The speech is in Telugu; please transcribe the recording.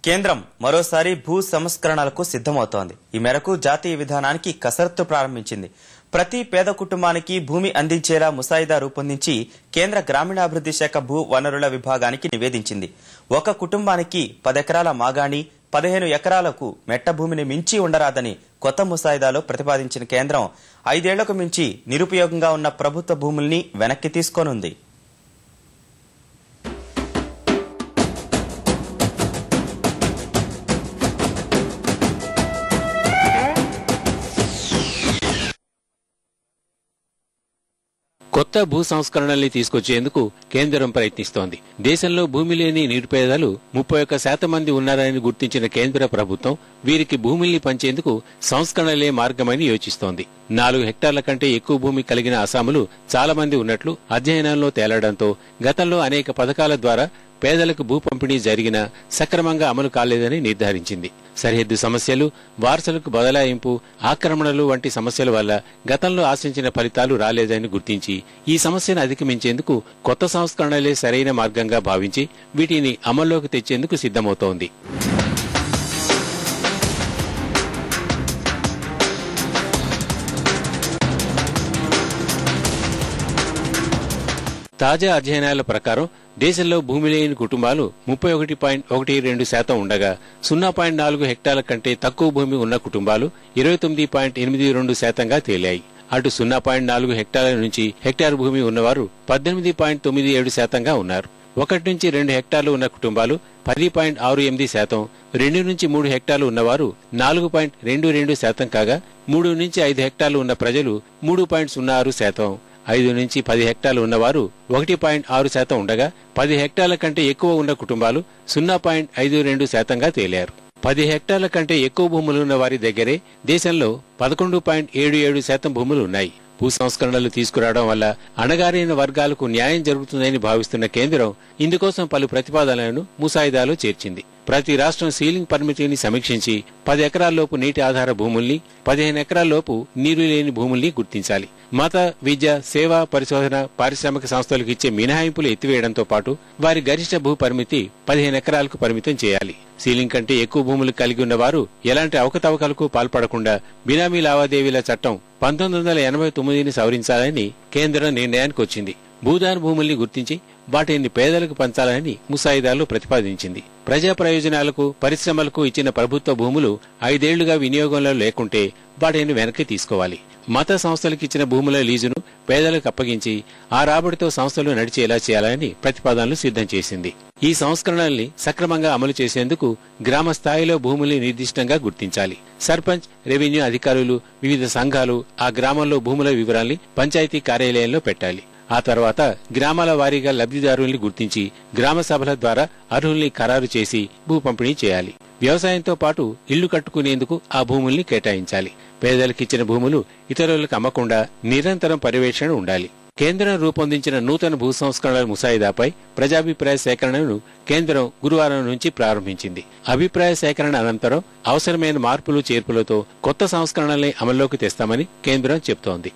కేంద్రం మరోసారి భూ సంస్కరణలకు సిద్ధమవుతోంది. ఈ మేరకు జాతీయ విధానానికి కసరత్తు ప్రారంభించింది. ప్రతి పేద కుటుంబానికి భూమి అందించేలా ముసాయిదా రూపొందించి కేంద్ర గ్రామీణాభివృద్ధి శాఖ భూ వనరుల విభాగానికి నివేదించింది. ఒక కుటుంబానికి 10 ఎకరాల మాగాణి, 15 ఎకరాలకు మెట్ట భూమిని మించి ఉండరాదని కొత్త ముసాయిదాలో ప్రతిపాదించిన కేంద్రం 5 ఏళ్లకు మించి నిరుపయోగంగా ఉన్న ప్రభుత్వ భూముల్ని వెనక్కి తీసుకోనుంది. కొత్త భూ సంస్కరణల్ని తీసుకొచ్చేందుకు కేంద్రం ప్రయత్నిస్తోంది. దేశంలో భూమి లేని నిరుపేదలు 31% మంది ఉన్నారని గుర్తించిన కేంద్ర ప్రభుత్వం వీరికి భూముల్ని పంచేందుకు సంస్కరణలే మార్గమని యోచిస్తోంది. 4 హెక్టార్ల కంటే ఎక్కువ భూమి కలిగిన అసాములు చాలా మంది ఉన్నట్లు అధ్యయనంలో తేలడంతో గతంలో అనేక పథకాల ద్వారా పేదలకు భూ పంపిణీ జరిగినా సక్రమంగా అమలు కాలేదని నిర్ధారించింది. సరిహద్దు సమస్యలు, వారసులకు బదలాయింపు, ఆక్రమణలు వంటి సమస్యల వల్ల గతంలో ఆశించిన ఫలితాలు రాలేదని గుర్తించి ఈ సమస్యను అధిగమించేందుకు కొత్త సంస్కరణలే సరైన మార్గంగా భావించి వీటిని అమల్లోకి తెచ్చేందుకు సిద్ధమవుతోంది. తాజా అధ్యయనాల ప్రకారం దేశంలో భూమి లేని కుటుంబాలు 31.12% ఉండగా 0.4 హెక్టార్ల కంటే తక్కువ భూమి ఉన్న కుటుంబాలు 29.82%గా తేలాయి. అటు 0.4 హెక్టార్ల నుంచి హెక్టార్ భూమి ఉన్నవారు 18.97%గా ఉన్నారు. 1 నుంచి 2 హెక్టార్లు ఉన్న కుటుంబాలు 10.68%, 2 నుంచి 3 హెక్టార్లు ఉన్నవారు 4.22% కాగా 3 నుంచి 5 హెక్టార్లు ఉన్న ప్రజలు 3.06%, 5 నుంచి 10 హెక్టార్లు ఉన్నవారు 1.6% ఉండగా 10 హెక్టార్ల కంటే ఎక్కువ ఉన్న కుటుంబాలు 0.52%గా తేలారు. 10 హెక్టార్ల కంటే ఎక్కువ భూములున్న వారి దగ్గరే దేశంలో 11.77% భూములు ఉన్నాయి. భూ సంస్కరణలు తీసుకురావడం వల్ల అణగారిన వర్గాలకు న్యాయం జరుగుతుందని భావిస్తున్న కేంద్రం ఇందుకోసం పలు ప్రతిపాదనలను ముసాయిదాలో చేర్చింది. ప్రతి రాష్ట్రం సీలింగ్ పరిమితిని సమీక్షించి 10 ఎకరాల్లోపు నీటి ఆధార భూముల్ని, 15 ఎకరాల్లోపు నీరు లేని భూముల్ని గుర్తించాలి. మత, విద్య, సేవా, పరిశోధన, పారిశ్రామిక సంస్థలకు ఇచ్చే మినహాయింపులు ఎత్తివేయడంతో పాటు వారి గరిష్ట భూ పరిమితి 15 ఎకరాలకు పరిమితం చేయాలి. సీలింగ్ కంటే ఎక్కువ భూములు కలిగి ఉన్న వారు ఎలాంటి అవకతవకలకు పాల్పడకుండా బినామీ లావాదేవీల చట్టం 1989ని సవరించాలని కేంద్రం నిర్ణయానికి వచ్చింది. భూదాన భూముల్ని గుర్తించి వాటిని పేదలకు పంచాలని ముసాయిదాలో ప్రతిపాదించింది. ప్రజా ప్రయోజనాలకు, పరిశ్రమలకు ఇచ్చిన ప్రభుత్వ భూములు 5 ఏళ్లుగా వినియోగంలో లేకుంటే వాటిని వెనక్కి తీసుకోవాలి. మత సంస్థలకు ఇచ్చిన భూముల లీజును పేదలకు అప్పగించి ఆ రాబడితో సంస్థలు నడిచేలా చేయాలని ప్రతిపాదనలు సిద్ధం చేసింది. ఈ సంస్కరణల్ని సక్రమంగా అమలు చేసేందుకు గ్రామ స్థాయిలో భూముల్ని నిర్దిష్టంగా గుర్తించాలి. సర్పంచ్, రెవెన్యూ అధికారులు, వివిధ సంఘాలు ఆ గ్రామంలో భూముల వివరాల్ని పంచాయతీ కార్యాలయంలో పెట్టాలి. ఆ తర్వాత గ్రామాల వారీగా లబ్ధిదారుల్ని గుర్తించి గ్రామ సభల ద్వారా అర్హుల్ని ఖరారు చేసి భూ పంపిణీ చేయాలి. వ్యవసాయంతో పాటు ఇళ్లు కట్టుకునేందుకు ఆ భూముల్ని కేటాయించాలి. పేదలకిచ్చిన భూములు ఇతరులకు అమ్మకుండా నిరంతరం పర్యవేక్షణ ఉండాలి. కేంద్రం రూపొందించిన నూతన భూ సంస్కరణల ముసాయిదాపై ప్రజాభిప్రాయ సేకరణను కేంద్రం గురువారం నుంచి ప్రారంభించింది. అభిప్రాయ సేకరణ అనంతరం అవసరమైన మార్పులు చేర్పులతో కొత్త సంస్కరణల్ని అమల్లోకి తెస్తామని కేంద్రం చెబుతోంది.